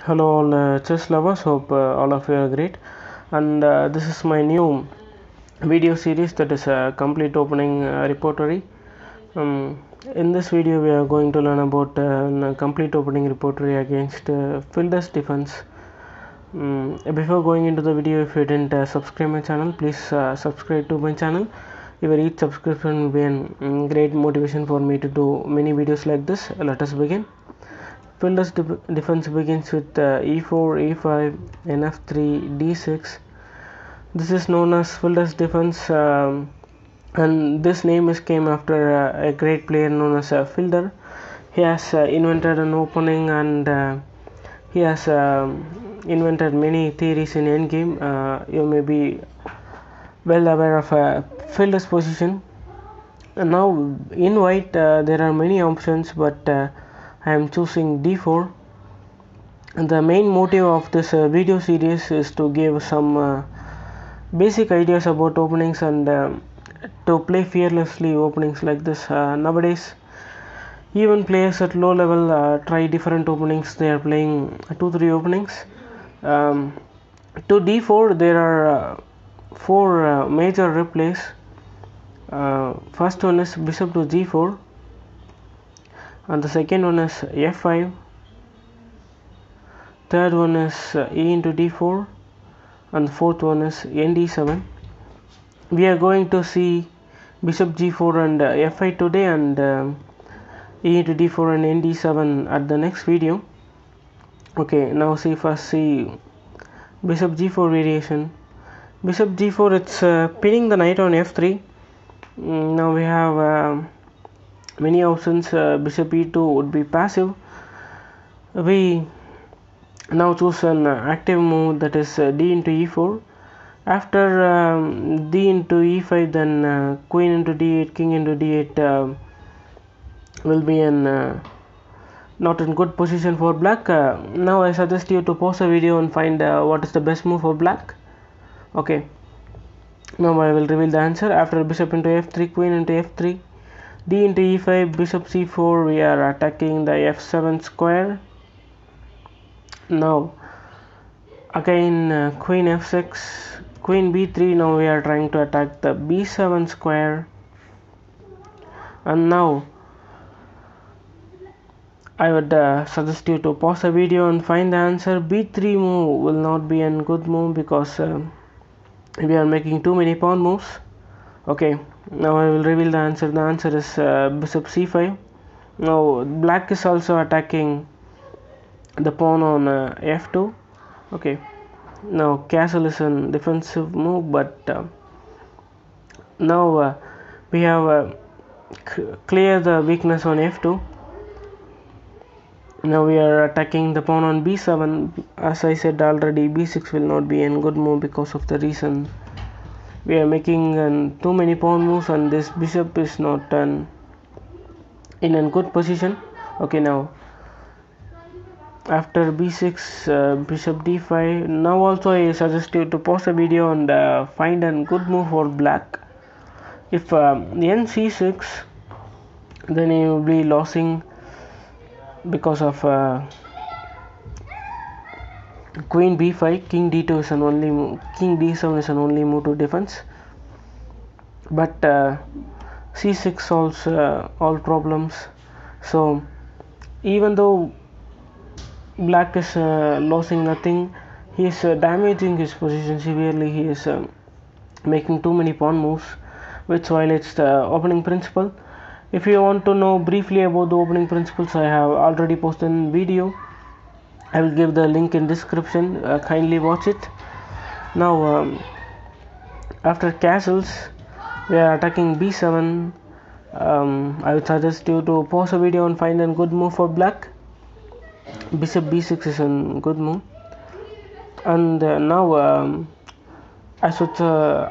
Hello all chess lovers, hope all of you are great, and this is my new video series, that is a complete opening repertory. In this video we are going to learn about a complete opening repertory against Fielder's Defense. Before going into the video, if you didn't subscribe my channel, please subscribe to my channel. Your each subscription will be a great motivation for me to do many videos like this. Let us begin. Fielder's defense begins with e4, e5, nf3, d6. This is known as Fielder's defense, and this name came after a great player known as Fielder. He has invented an opening, and he has invented many theories in endgame. You may be well aware of Fielder's position. And now in white there are many options, but I am choosing d4. And the main motive of this video series is to give some basic ideas about openings, and to play fearlessly openings like this. Nowadays even players at low level try different openings. They are playing 2-3 openings. To d4 there are four major replays. First one is bishop to g4, and the second one is f5. Third one is e into d4, and the fourth one is nd7. We are going to see bishop g4 and f5 today, and e into d4 and nd7 at the next video. Okay, now first see bishop g4 variation. Bishop g4, it's pinning the knight on f3. Now we have many options. Bishop e2 would be passive. We now choose an active move, that is d into e4. After d into e5, then queen into d8, king into d8 will be not in good position for black. Now I suggest you to pause the video and find what is the best move for black. Okay, now I will reveal the answer. After bishop into f3, queen into f3, d into e5, bishop c4, we are attacking the f7 square. Now again queen f6, queen b3. Now we are trying to attack the b7 square. And now I would suggest you to pause the video and find the answer. b3 move will not be a good move, because we are making too many pawn moves. Okay, now I will reveal the answer. The answer is bishop c5. Now black is also attacking the pawn on f2. Okay, now castle is a defensive move, but now we have clear the weakness on f2. Now we are attacking the pawn on b7. As I said already, b6 will not be a good move, because of the reason we are making too many pawn moves, and this bishop is not in a good position. Okay, now after b6, bishop d5. Now also I suggest you to pause the video and find a good move for black. If n c6, then you will be losing, because of queen b5. King d2 is an only move. King d7 is an only move to defense, but c6 solves all problems. So even though black is losing nothing, he is damaging his position severely. He is making too many pawn moves, which violates the opening principle. If you want to know briefly about the opening principles, I have already posted a video. I will give the link in description. Kindly watch it. Now after castles, we are attacking b7. I would suggest you to pause the video and find a good move for black. Bishop b6 is a good move. And now I should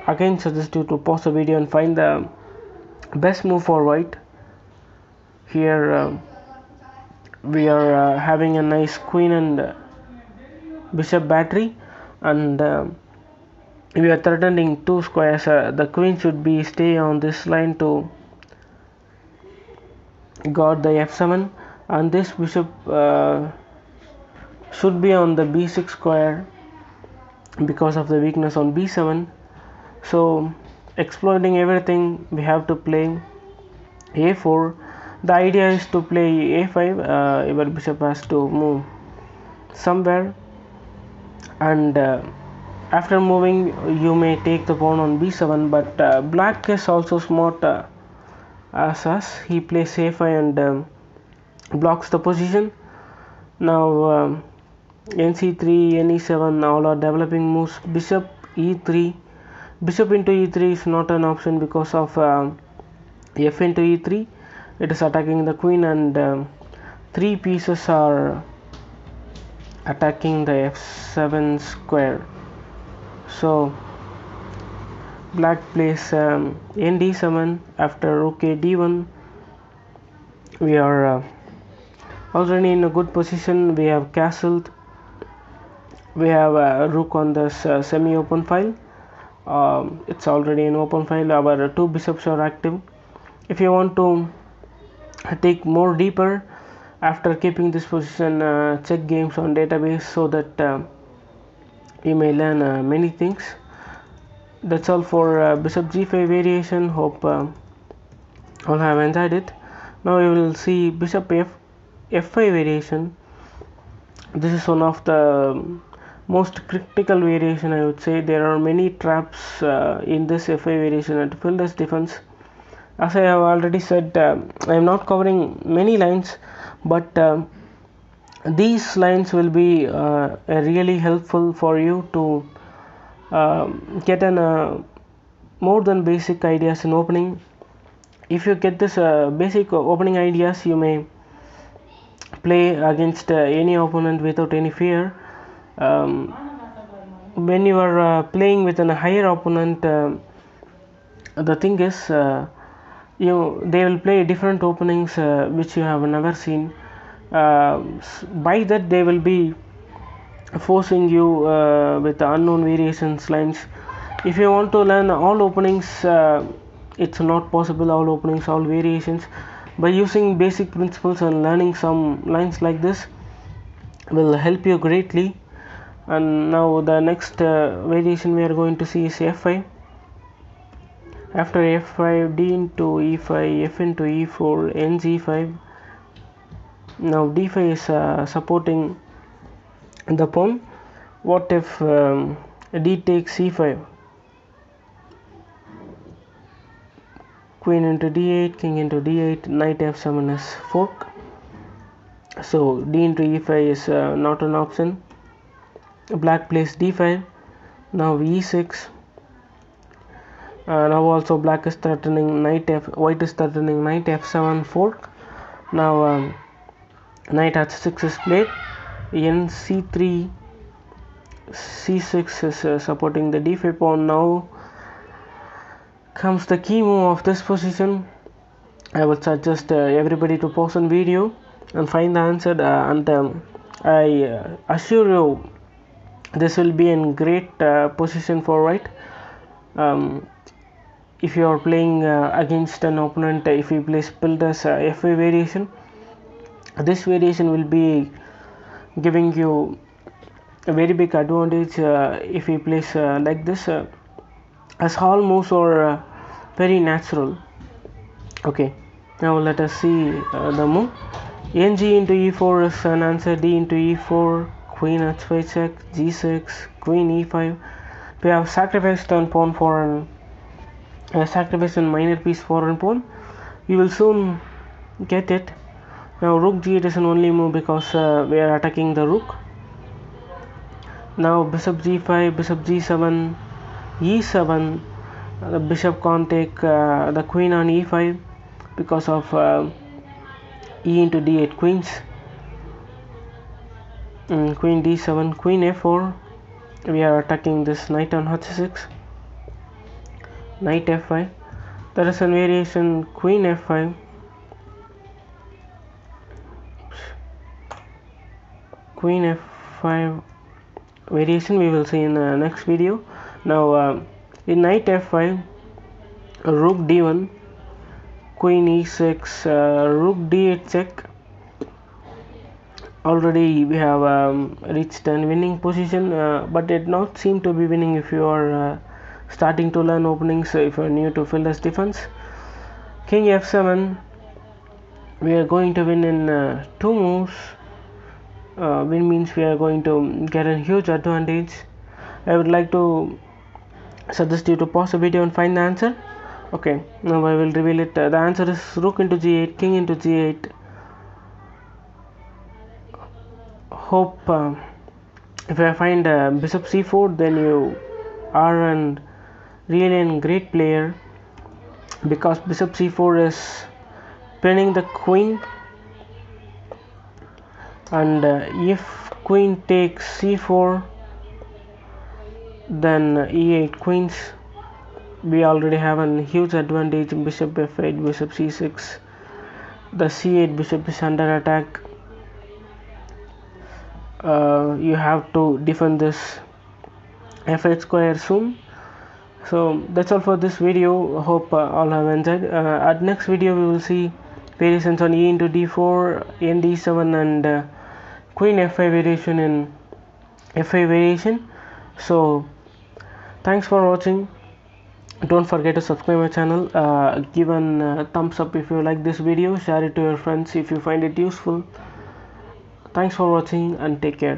again suggest you to pause the video and find the best move for white. Here we are having a nice queen and bishop battery, and we are threatening two squares. The queen should be stay on this line to guard the f7, and this bishop should be on the b6 square because of the weakness on b7. So exploiting everything, we have to play a4. The idea is to play a5. Your bishop has to move somewhere, and after moving you may take the pawn on b7, but black is also smart as us. He plays a5 and blocks the position. Now nc3, ne7, all are developing moves. Bishop e3, bishop into e3 is not an option because of f into e3. It is attacking the queen, and three pieces are attacking the f7 square. So black plays nd7. After rook a d1, we are already in a good position. We have castled. We have rook on this semi-open file. It's already an open file. Our two bishops are active. If you want to take more deeper, after keeping this position, check games on database so that you may learn many things. That's all for bishop g5 variation. Hope all have enjoyed it. Now we will see bishop f5 variation. This is one of the most critical variation, I would say. There are many traps in this f5 variation at Filder's defense. As I have already said, I am not covering many lines, but these lines will be really helpful for you to get an more than basic ideas in opening. If you get this basic opening ideas, you may play against any opponent without any fear. When you are playing with a higher opponent, the thing is they will play different openings which you have never seen. By that they will be forcing you with unknown variations lines. If you want to learn all openings, it's not possible, all openings, all variations. By using basic principles and learning some lines like this will help you greatly. And now the next variation we are going to see is f5. After f5, d into e5, f into e4, ng5. Now d5 is supporting the pawn. What if d takes c5? Queen into d8, king into d8, knight f7 is fork. So d into e5 is not an option. Black plays d5. Now e6. Now also black is threatening white is threatening knight f7 fork. Now knight h6 is played. c3, c6 is supporting the d5 pawn. Now comes the key move of this position. I would suggest everybody to pause on video and find the answer, and I assure you this will be in great position for white. If you are playing against an opponent, if he plays Filder's f5 variation, this variation will be giving you a very big advantage. If he plays like this, as all moves are very natural. Okay, now let us see the move. ng into e4 is an answer. D into e4, queen h5 check, g6, queen e5. We have sacrificed on pawn for an sacrifice and minor piece for an pawn. We will soon get it. Now rook g8 is an only move because we are attacking the rook. Now bishop g5, bishop g7, e7. The bishop can't take the queen on e5 because of e into d8 queens. Queen d7, queen f4. We are attacking this knight on h6. Knight f5. There is a variation queen f5. Queen f5 variation we will see in the next video. Now in knight f5, rook d1, queen e6, rook d8 check, already we have reached an winning position, but it not seem to be winning if you are starting to learn openings, if you are new to Fieldless Defense. King f7, we are going to win in 2 moves. Win means we are going to get a huge advantage. I would like to suggest you to pause the video and find the answer. Okay, now I will reveal it. The answer is rook into g8, king into g8. Hope if I find bishop c4, then you are a really great player, because bishop c4 is pinning the queen, and if queen takes c4, then e8 queens, we already have a huge advantage. Bishop f8, bishop c6, the c8 bishop is under attack. You have to defend this f8 square soon. So that's all for this video. Hope all have enjoyed. At next video we will see variations on e into d4, nd7, and queen f5 variation in f5 variation. So thanks for watching. Don't forget to subscribe my channel, give a thumbs up if you like this video, share it to your friends if you find it useful. Thanks for watching and take care.